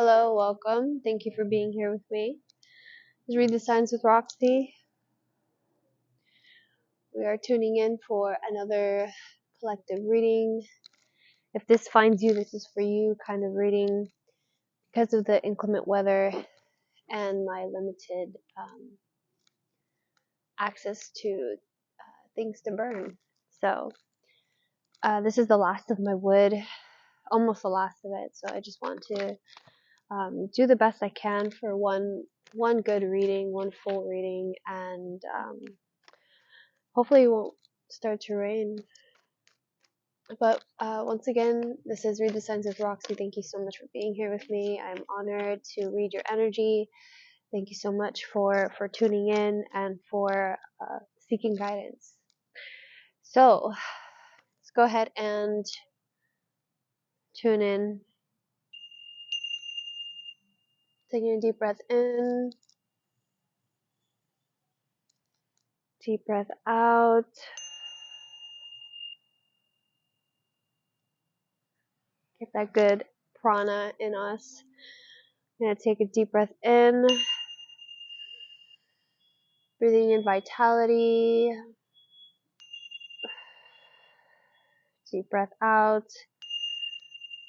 Hello, welcome. Thank you for being here with me. Let's read the signs with Roxy. We are tuning in for another collective reading. If this finds you, this is for you kind of reading because of the inclement weather and my limited access to things to burn. So, this is the last of my wood, almost the last of it. So, I just want to do the best I can for one good reading, one full reading, and hopefully it won't start to rain. But once again, this is Read the Signs with Roxy. Thank you so much for being here with me. I'm honored to read your energy. Thank you so much for tuning in and for seeking guidance. So let's go ahead and tune in. Taking a deep breath in, deep breath out. Get that good prana in us. I'm going to take a deep breath in, breathing in vitality. Deep breath out,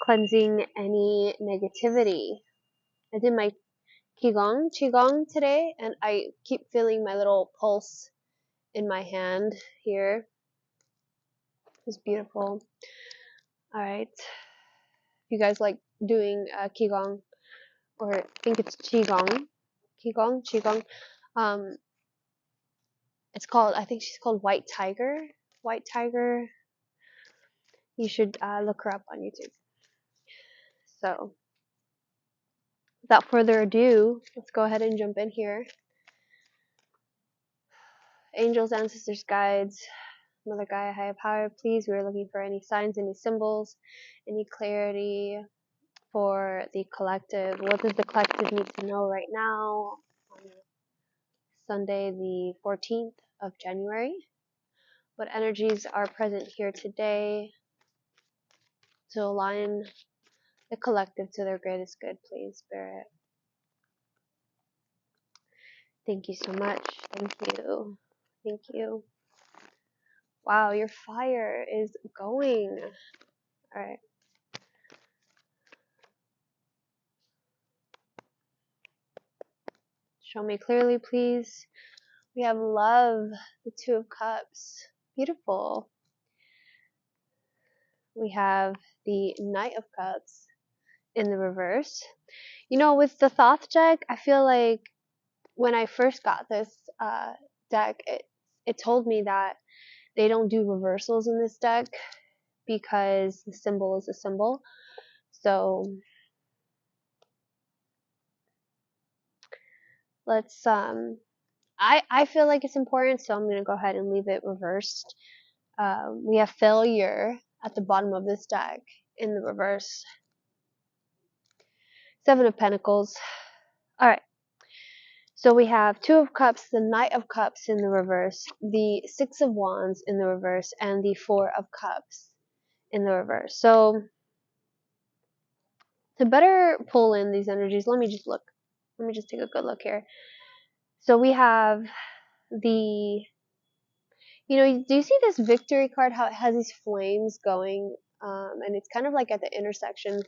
cleansing any negativity. I did my qigong today, and I keep feeling my little pulse in my hand here. It's beautiful. All right, if you guys like doing qigong, or I think it's qigong, it's called, I think she's called White Tiger. You should look her up on YouTube. So, without further ado, let's go ahead and jump in here. Angels, ancestors, guides, Mother Gaia, higher power, please, we're looking for any signs, any symbols, any clarity for the collective. What does the collective need to know right now on Sunday the 14th of January? What energies are present here today to align the collective to their greatest good, please, Spirit? Thank you so much. Thank you. Thank you. Wow, your fire is going. All right. Show me clearly, please. We have love, the Two of Cups. Beautiful. We have the Knight of Cups in the reverse. You know, with the Thoth deck, I feel like when I first got this deck, it told me that they don't do reversals in this deck because the symbol is a symbol. So let's I feel like it's important, so I'm gonna go ahead and leave it reversed. We have failure at the bottom of this deck in the reverse. Seven of Pentacles. Alright. So we have Two of Cups, the Knight of Cups in the reverse, the Six of Wands in the reverse, and the Four of Cups in the reverse. So to better pull in these energies, let me just look. Let me just take a good look here. So we have the, you know, do you see this victory card, how it has these flames going, and it's kind of like at the intersections.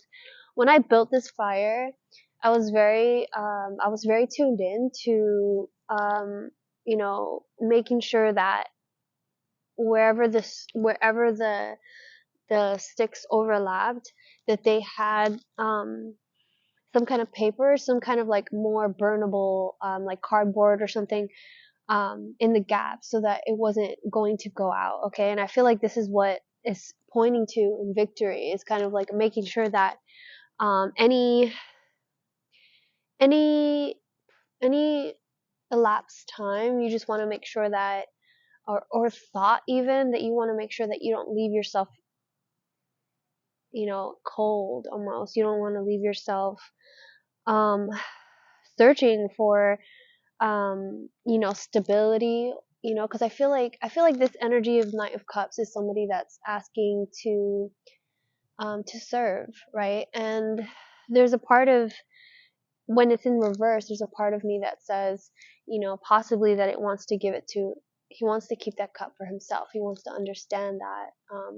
When I built this fire, I was very tuned in to, you know, making sure that wherever the sticks overlapped, that they had some kind of paper, some kind of like more burnable, like cardboard or something, in the gap, so that it wasn't going to go out. Okay, and I feel like this is what is pointing to in victory, is kind of like making sure that any elapsed time, you just want to make sure that, or thought even, that you want to make sure that you don't leave yourself, you know, cold almost. You don't want to leave yourself searching for you know, stability, you know, because I feel like this energy of Knight of Cups is somebody that's asking to serve, right? And there's a part of when it's in reverse, there's a part of me that says, possibly that he wants to keep that cup for himself. He wants to understand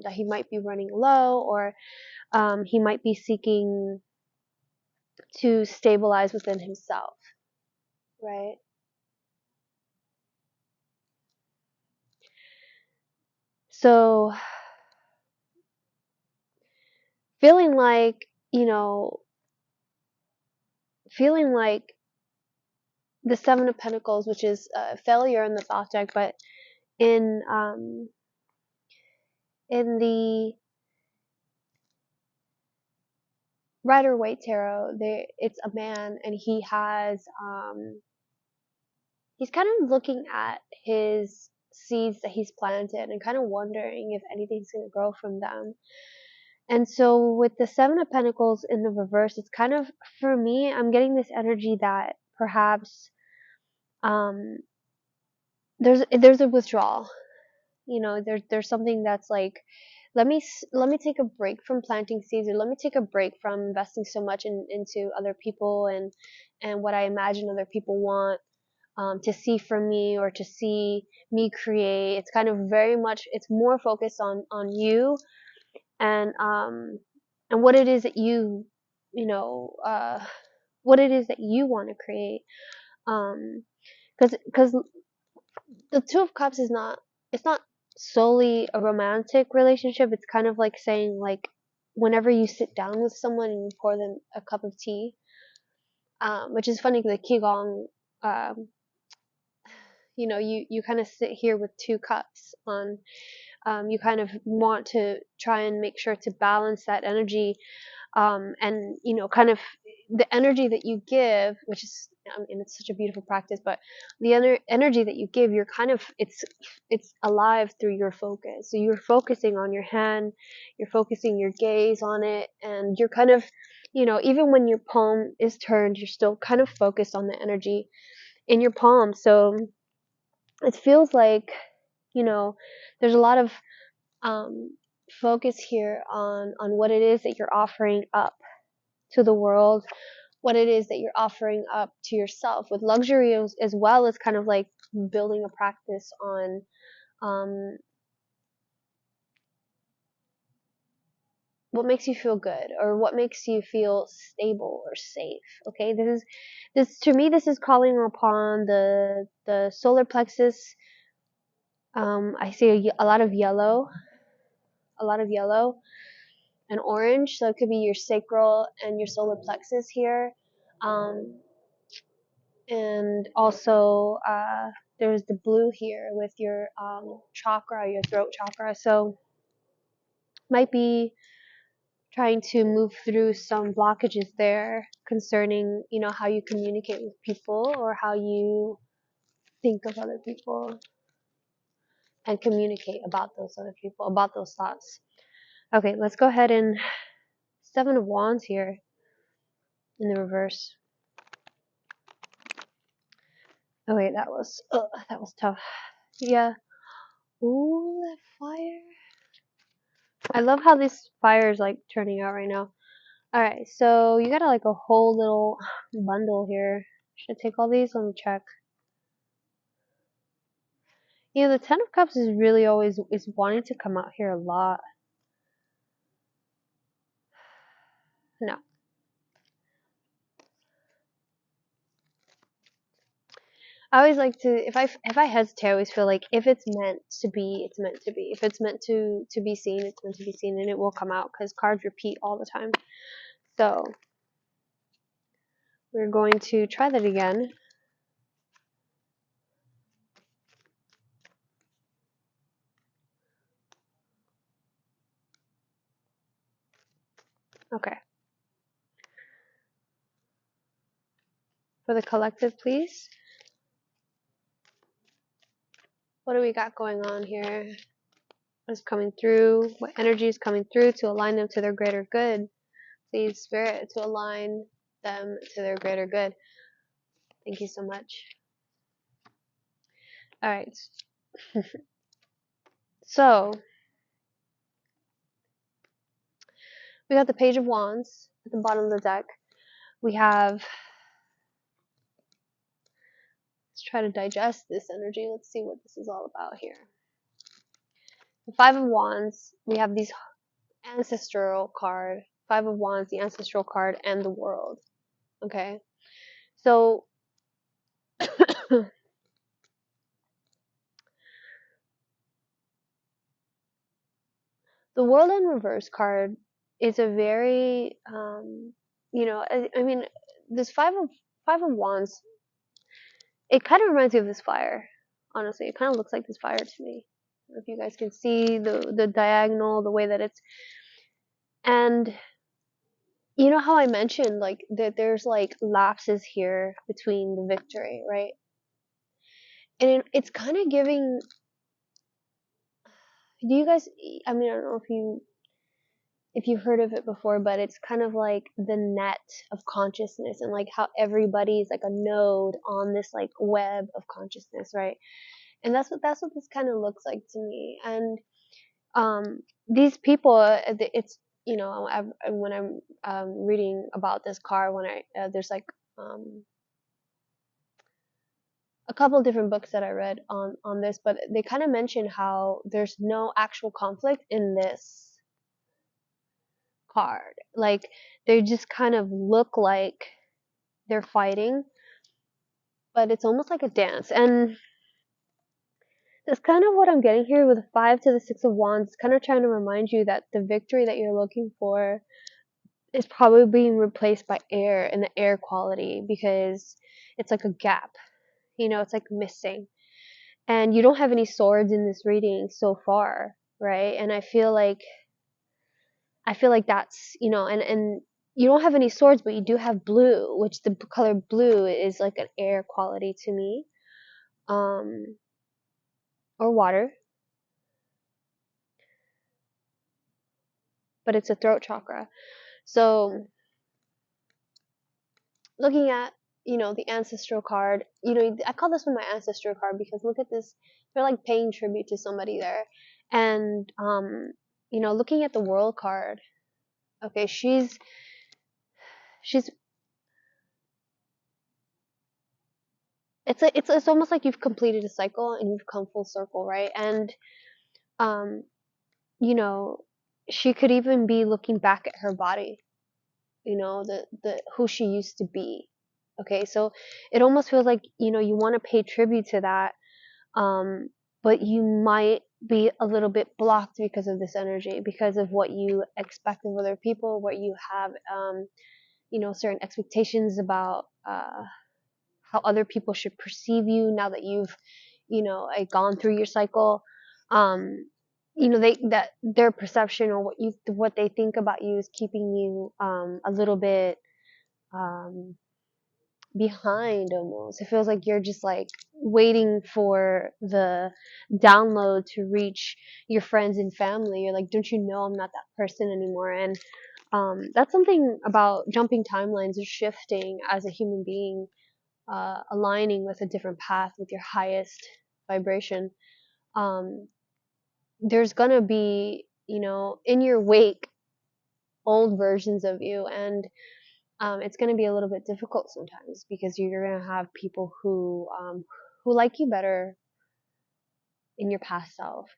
that he might be running low, or he might be seeking to stabilize within himself, right? So feeling like, feeling like the Seven of Pentacles, which is failure in the thought deck, but in the Rider Waite Tarot, it's a man, and he's kind of looking at his seeds that he's planted and kind of wondering if anything's going to grow from them. And so with the Seven of Pentacles in the reverse, it's kind of, for me, I'm getting this energy that perhaps there's a withdrawal. There's something that's like, let me take a break from planting seeds, or let me take a break from investing so much into other people and what I imagine other people want to see from me, or to see me create. It's kind of very much, it's more focused on you, and what it is that what it is that you want to create. Because the Two of Cups is not, it's not solely a romantic relationship. It's kind of like saying, like, whenever you sit down with someone and you pour them a cup of tea, which is funny because the Qigong, you kind of sit here with two cups on. You kind of want to try and make sure to balance that energy, and kind of the energy that you give, which is, it's such a beautiful practice, but the energy that you give, you're kind of, it's alive through your focus. So you're focusing on your hand, you're focusing your gaze on it, and you're kind of, even when your palm is turned, you're still kind of focused on the energy in your palm. So it feels like, there's a lot of focus here on what it is that you're offering up to the world, what it is that you're offering up to yourself, with luxury as well as kind of like building a practice on what makes you feel good, or what makes you feel stable or safe. Okay, this to me, this is calling upon the solar plexus. I see a lot of yellow, and orange, so it could be your sacral and your solar plexus here. And also there's the blue here with your chakra, your throat chakra. So might be trying to move through some blockages there concerning, how you communicate with people, or how you think of other people and communicate about those other people, about those thoughts. Okay, let's go ahead and Seven of Wands here in the reverse. Okay, that was tough. Yeah. Ooh, that fire. I love how this fire is like turning out right now. Alright, so you got like a whole little bundle here. Should I take all these? Let me check. The Ten of Cups is really always is wanting to come out here a lot. No. I always like to, if I hesitate, I always feel like if it's meant to be, it's meant to be. If it's meant to be seen, it's meant to be seen, and it will come out, because cards repeat all the time. So we're going to try that again. Okay. For the collective, please. What do we got going on here? What is coming through? What energy is coming through to align them to their greater good? Please, Spirit, to align them to their greater good. Thank you so much. Alright. So, we got the Page of Wands at the bottom of the deck. We have try to digest this energy. Let's see what this is all about here. The Five of Wands, we have these ancestral card, Five of Wands, the ancestral card, and the World. Okay, so the World in Reverse card is a very, I mean, this Five of Wands, it kind of reminds me of this fire. Honestly, it kind of looks like this fire to me. I don't know if you guys can see the diagonal, the way that it's, and you know how I mentioned like that there's like lapses here between the victory, right? And it's kind of giving. Do you guys? I mean, I don't know if you've heard of it before, but it's kind of like the net of consciousness, and like how everybody's like a node on this like web of consciousness, right? And that's what this kind of looks like to me. And these people, it's when I'm reading about this card, when there's like a couple different books that I read on this, but they kind of mention how there's no actual conflict in this card. Like they just kind of look like they're fighting, but it's almost like a dance. And that's kind of what I'm getting here with the 5 to the 6 of Wands, kind of trying to remind you that the victory that you're looking for is probably being replaced by air and the air quality, because it's like a gap, it's like missing. And you don't have any swords in this reading so far, right? And I feel like that's, and you don't have any swords, but you do have blue, which the color blue is like an air quality to me, or water, but it's a throat chakra. So looking at, the ancestral card, I call this one my ancestral card because look at this, they're like paying tribute to somebody there. And looking at the World card, okay, she's it's almost like you've completed a cycle and you've come full circle, right? And um you know she could even be looking back at her body, the who she used to be. Okay, so it almost feels like, you want to pay tribute to that, but you might be a little bit blocked because of this energy, because of what you expect of other people, what you have, certain expectations about how other people should perceive you now that you've, gone through your cycle. They that their perception or what they think about you is keeping you a little bit behind almost. It feels like you're just like waiting for the download to reach your friends and family. You're like, don't you know I'm not that person anymore? And that's something about jumping timelines or shifting as a human being, aligning with a different path with your highest vibration. There's gonna be, in your wake, old versions of you, and it's going to be a little bit difficult sometimes because you're going to have people who like you better in your past self,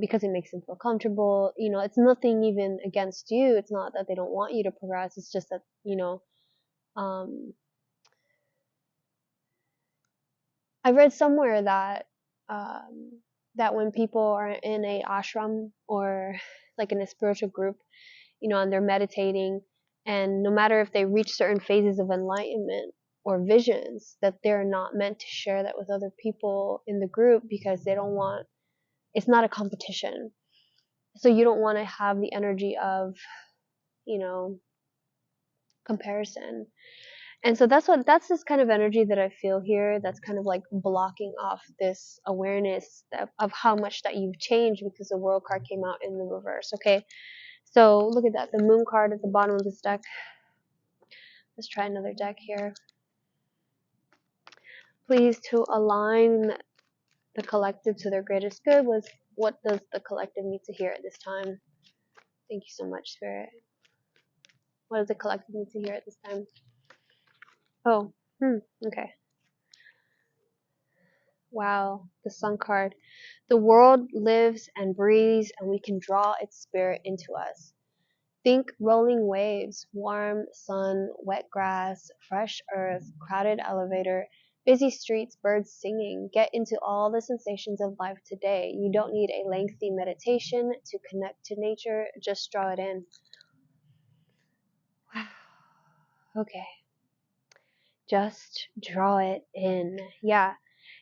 because it makes them feel comfortable. It's nothing even against you. It's not that they don't want you to progress. It's just that, um, I read somewhere that that when people are in a ashram or like in a spiritual group, and they're meditating, and no matter if they reach certain phases of enlightenment or visions, that they're not meant to share that with other people in the group because they don't want, it's not a competition. So you don't want to have the energy of, comparison. And so that's this kind of energy that I feel here, that's kind of like blocking off this awareness of how much that you've changed, because the World card came out in the reverse. Okay, so look at that, the Moon card at the bottom of this deck. Let's try another deck here. Please to align the collective to their greatest good. What does the collective need to hear at this time? Thank you so much, Spirit. What does the collective need to hear at this time? Oh, okay. Wow, the Sun card. The world lives and breathes, and we can draw its spirit into us. Think rolling waves, warm sun, wet grass, fresh earth, crowded elevator, busy streets, birds singing. Get into all the sensations of life today. You don't need a lengthy meditation to connect to nature, just draw it in. Wow. Okay. Just draw it in. Yeah.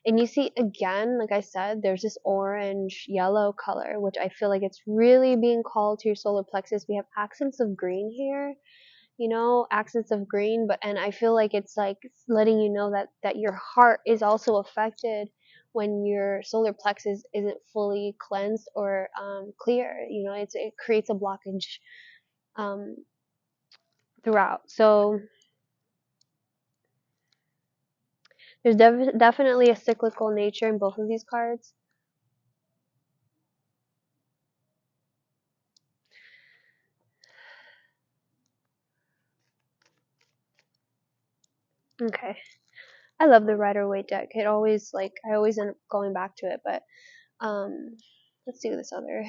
And you see, again, like I said, there's this orange yellow color, which I feel like it's really being called to your solar plexus. We have accents of green here, accents of green, and I feel like it's like letting you know that your heart is also affected when your solar plexus isn't fully cleansed or clear. It creates a blockage um, throughout. So there's definitely a cyclical nature in both of these cards. Okay. I love the Rider-Waite deck. I always end up going back to it, but let's do this other.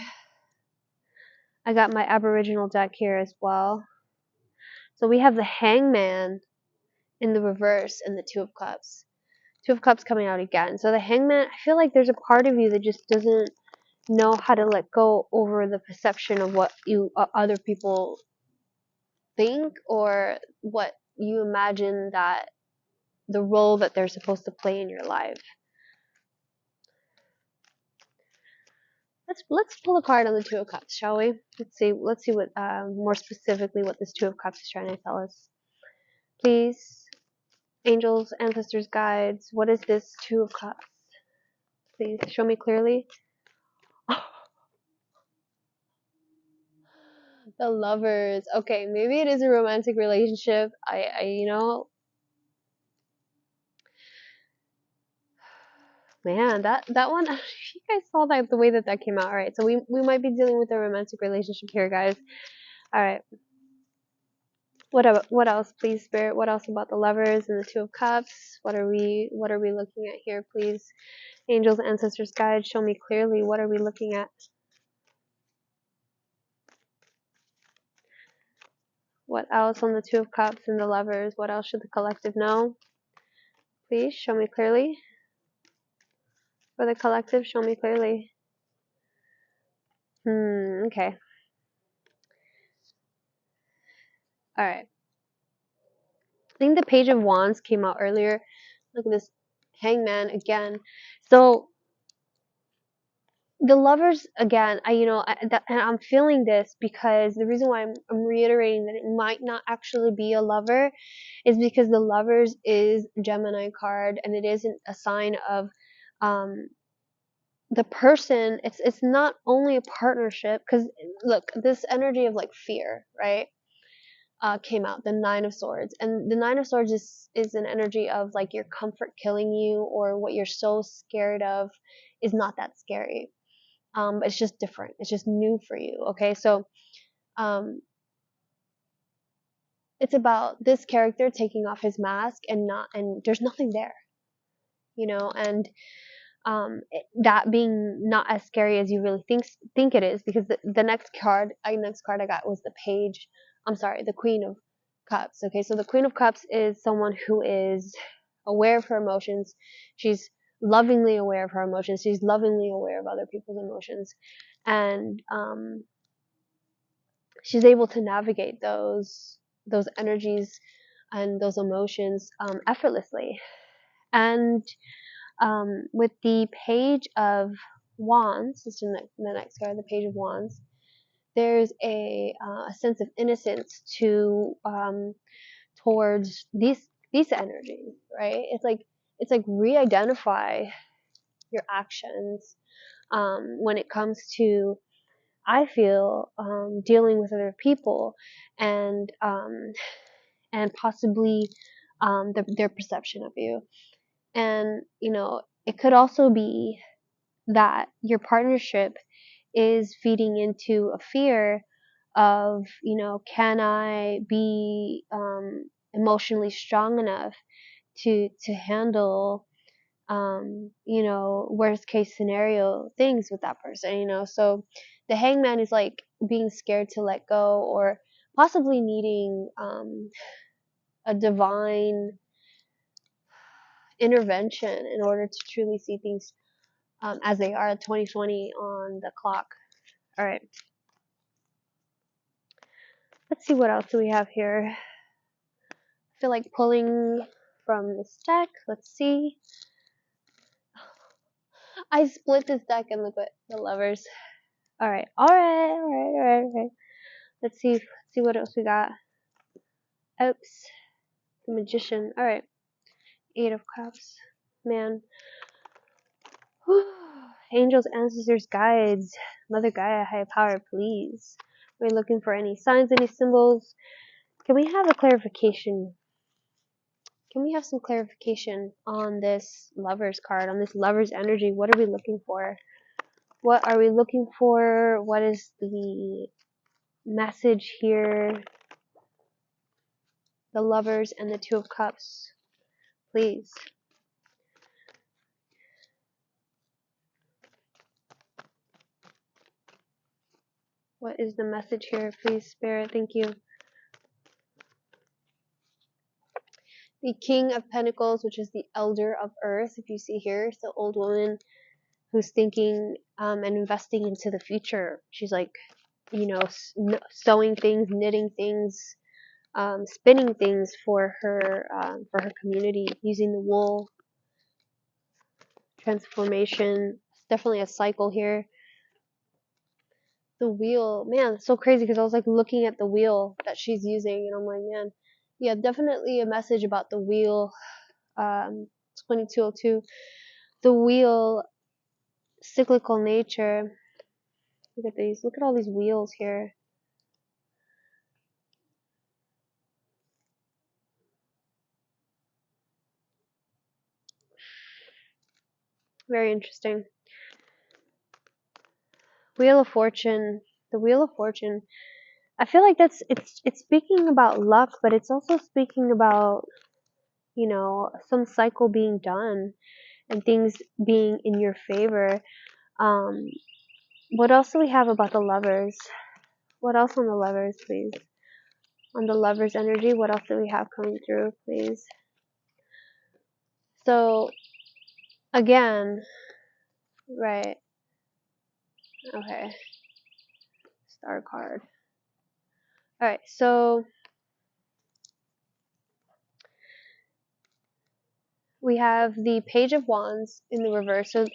I got my Aboriginal deck here as well. So we have the Hangman in the reverse and the Two of Cups. Two of Cups coming out again. So the Hangman, I feel like there's a part of you that just doesn't know how to let go over the perception of what other people think, or what you imagine that the role that they're supposed to play in your life. Let's pull a card on the Two of Cups, shall we? Let's see what more specifically what this Two of Cups is trying to tell us. Please, angels, ancestors, guides, what is this Two of Cups? Please show me clearly. The Lovers. Okay, maybe it is a romantic relationship. Man, that one. You guys saw that the way that came out. All right, so we might be dealing with a romantic relationship here, guys. All right. What else, please, Spirit? What else about the Lovers and the Two of Cups? What are we looking at here, please? Angels, ancestors, guides, show me clearly. What are we looking at? What else on the Two of Cups and the Lovers? What else should the collective know? Please show me clearly. For the collective, show me clearly. Okay. Alright. I think the Page of Wands came out earlier. Look at this Hangman again. So the Lovers again, and I'm feeling this because the reason why I'm reiterating that it might not actually be a lover is because the Lovers is Gemini card, and it isn't a sign of the person. It's not only a partnership, because look, this energy of like fear, right? Came out, the Nine of Swords, and the Nine of Swords is an energy of like your comfort killing you, or what you're so scared of is not that scary. It's just different. It's just new for you. Okay, so it's about this character taking off his mask, and there's nothing there, and that being not as scary as you really think it is, because the next card I got was the Queen of Cups. Okay, so the Queen of Cups is someone who is aware of her emotions. She's lovingly aware of her emotions. She's lovingly aware of other people's emotions, and she's able to navigate those energies and those emotions effortlessly. And with the Page of Wands, this is the next card, the Page of Wands, there's a sense of innocence towards these energies, right? It's like re-identify your actions when it comes to, I feel, dealing with other people, and possibly their perception of you. And it could also be that your partnership is feeding into a fear of, can I be emotionally strong enough to handle you know, worst case scenario things with that person, you know. So the hangman is like being scared to let go, or possibly needing a divine intervention in order to truly see things as they are. 2020 on the clock. All right. Let's see what else do we have here. I feel like pulling from this deck. Let's see. I split this deck and look at the lovers. All right. Let's see what else we got. Oops. The magician. All right. 8 of Cups. Man. Whew. Angels, ancestors, guides. Mother Gaia, higher power, please. We're looking for any signs, any symbols. Can we have a clarification? Can we have some clarification on this Lover's card, on this Lover's energy? What are we looking for? What are we looking for? What is the message here? The Lovers and the 2 of Cups. Please. What is the message here? Please, Spirit. Thank you. The King of Pentacles, which is the Elder of Earth, if you see here, it's the old woman who's thinking and investing into the future. She's like, you know, sewing things, knitting things, spinning things for her community, using the wool. Transformation. It's definitely a cycle here. The wheel, man, it's so crazy because I was like looking at the wheel that she's using, and I'm like, man, yeah, definitely a message about the wheel. 2202. The wheel, cyclical nature. Look at these. Look at all these wheels here. Very interesting. Wheel of Fortune. The Wheel of Fortune. I feel like it's speaking about luck, but it's also speaking about, you know, some cycle being done and things being in your favor. What else do we have about the Lovers? What else on the Lovers, please? On the Lovers energy, what else do we have coming through, please? So, again, right. Okay. Star card. Alright, so we have the Page of Wands in the reverse. So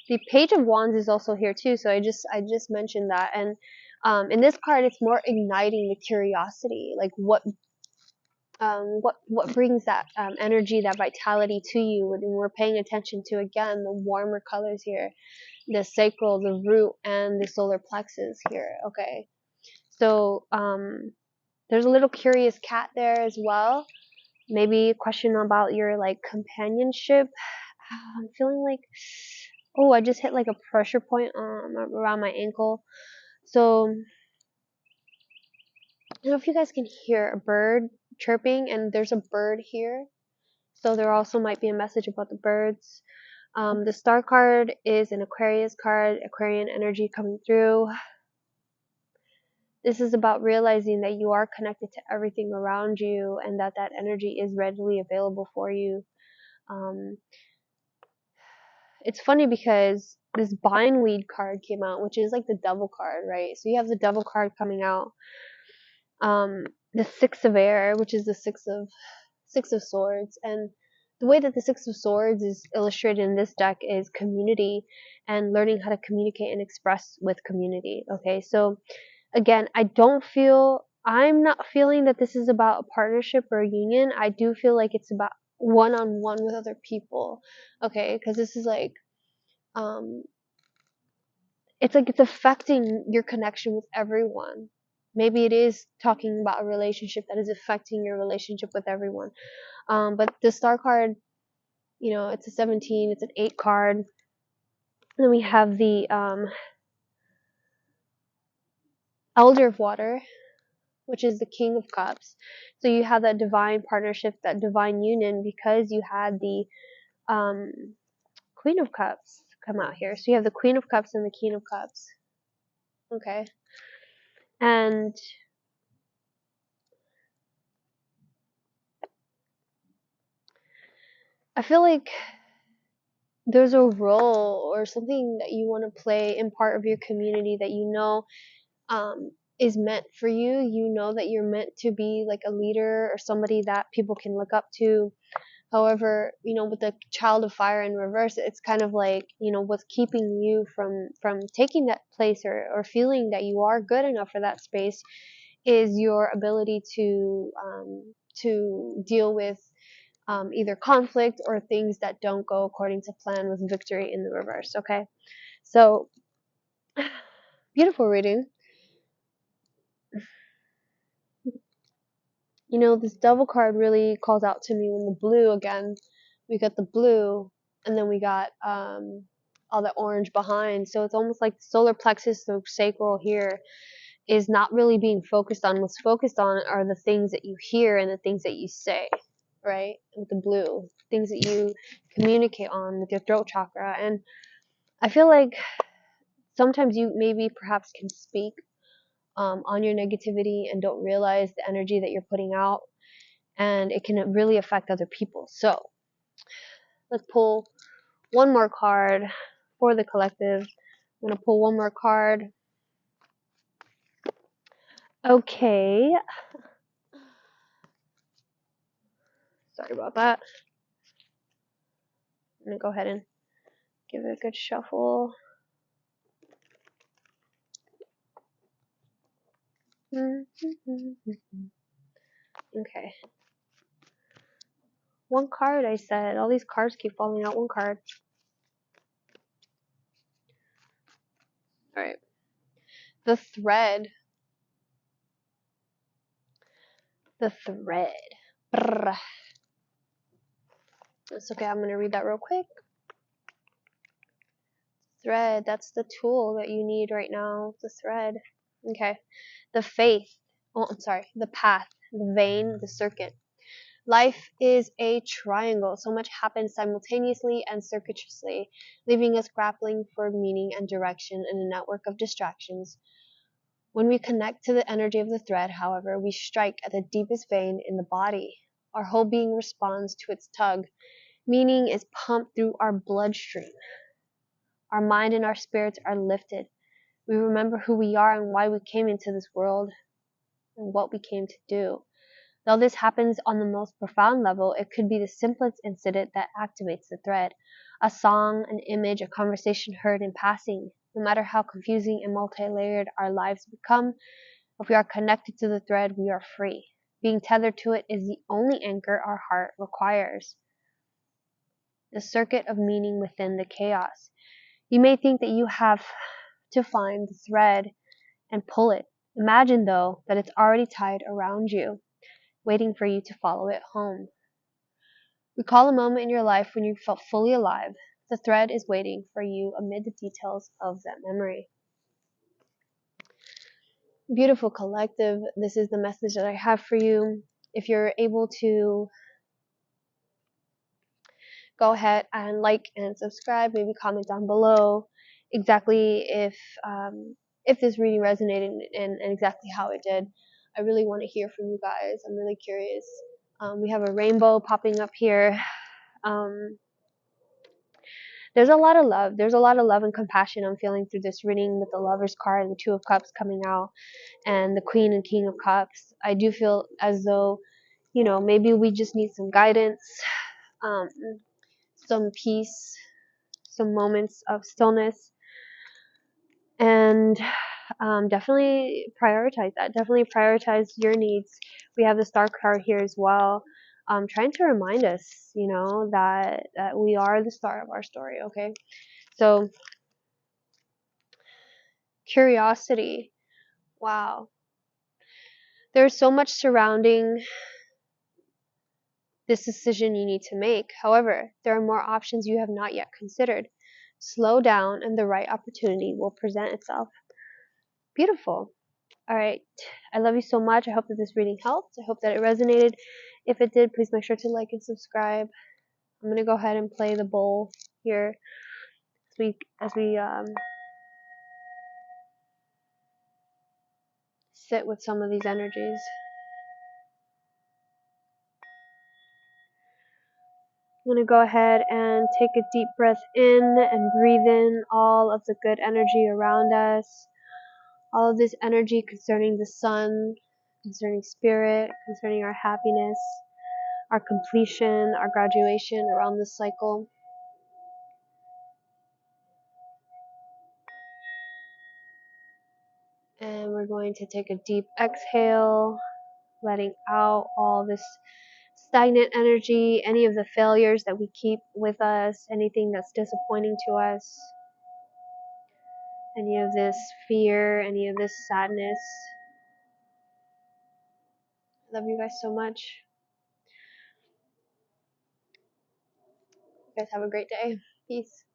the Page of Wands is also here too. So I just mentioned that, and in this card, it's more igniting the curiosity, like what brings that energy, that vitality to you. When we're paying attention to, again, the warmer colors here, the sacral, the root, and the solar plexus here. Okay, so there's a little curious cat there as well. Maybe a question about your like companionship. I'm feeling like, oh, I just hit like a pressure point around my ankle. So I don't know if you guys can hear a bird chirping, and there's a bird here. So there also might be a message about the birds. The Star card is an Aquarius card, Aquarian energy coming through. This is about realizing that you are connected to everything around you, and that energy is readily available for you. It's funny because this bindweed card came out, which is like the devil card, right? So you have the devil card coming out. The 6 of air, which is the 6 of swords, and the way that the 6 of swords is illustrated in this deck is community and learning how to communicate and express with community. Okay, so again, I'm not feeling that this is about a partnership or a union. I do feel like it's about one-on-one with other people. Okay, because this is like, it's like it's affecting your connection with everyone. Maybe it is talking about a relationship that is affecting your relationship with everyone. But the Star card, you know, it's a 17, it's an 8 card. And then we have the Elder of Water, which is the King of Cups. So you have that divine partnership, that divine union, because you had the Queen of Cups come out here. So you have the Queen of Cups and the King of Cups. Okay. And I feel like there's a role or something that you want to play in part of your community that you know is meant for you. You know that you're meant to be like a leader or somebody that people can look up to. However, with the Child of Fire in reverse, it's kind of like, what's keeping you from taking that place or feeling that you are good enough for that space is your ability to deal with either conflict or things that don't go according to plan with victory in the reverse. Okay, so beautiful reading. This Devil card really calls out to me when the blue again. We got the blue, and then we got all the orange behind. So it's almost like the solar plexus, the sacral here, is not really being focused on. What's focused on are the things that you hear and the things that you say, right? With the blue, things that you communicate on with your throat chakra. And I feel like sometimes you maybe perhaps can speak on your negativity and don't realize the energy that you're putting out, and it can really affect other people. So let's pull one more card for the collective. I'm going to pull one more card. Okay. Sorry about that. I'm going to go ahead and give it a good shuffle. Okay. One card, I said. All these cards keep falling out. One card. Alright. The thread. The thread. Brr. It's okay, I'm going to read that real quick. Thread, that's the tool that you need right now. The thread. Okay. The faith. Oh, I'm sorry. The path. The vein. The circuit. Life is a triangle. So much happens simultaneously and circuitously, leaving us grappling for meaning and direction in a network of distractions. When we connect to the energy of the thread, however, we strike at the deepest vein in the body. Our whole being responds to its tug. Meaning is pumped through our bloodstream. Our mind and our spirits are lifted. We remember who we are and why we came into this world and what we came to do. Though this happens on the most profound level, it could be the simplest incident that activates the thread. A song, an image, a conversation heard in passing. No matter how confusing and multi-layered our lives become, if we are connected to the thread, we are free. Being tethered to it is the only anchor our heart requires. The circuit of meaning within the chaos. You may think that you have to find the thread and pull it. Imagine, though, that it's already tied around you, waiting for you to follow it home. Recall a moment in your life when you felt fully alive. The thread is waiting for you amid the details of that memory. Beautiful collective, this is the message that I have for you. If you're able to go ahead and like and subscribe, maybe comment down below exactly if this reading resonated and exactly how it did. I really want to hear from you guys. I'm really curious. We have a rainbow popping up here. There's a lot of love. There's a lot of love and compassion I'm feeling through this reading with the Lover's card and the Two of Cups coming out and the Queen and King of Cups. I do feel as though, maybe we just need some guidance, some peace, some moments of stillness, and definitely prioritize that. Definitely prioritize your needs. We have the Star card here as well, trying to remind us, that we are the star of our story. Okay, so curiosity. Wow, there's so much surrounding this decision you need to make. However, there are more options you have not yet considered. Slow down, and the right opportunity will present itself. Beautiful. All right. I love you so much. I hope that this reading helped. I hope that it resonated. If it did, please make sure to like and subscribe. I'm going to go ahead and play the bowl. here as we sit with some of these energies. I'm going to go ahead and take a deep breath in and breathe in all of the good energy around us, all of this energy concerning the sun, concerning spirit, concerning our happiness, our completion, our graduation around this cycle. And we're going to take a deep exhale, letting out all this stagnant energy, any of the failures that we keep with us, anything that's disappointing to us, any of this fear, any of this sadness. I love you guys so much. You guys have a great day. Peace.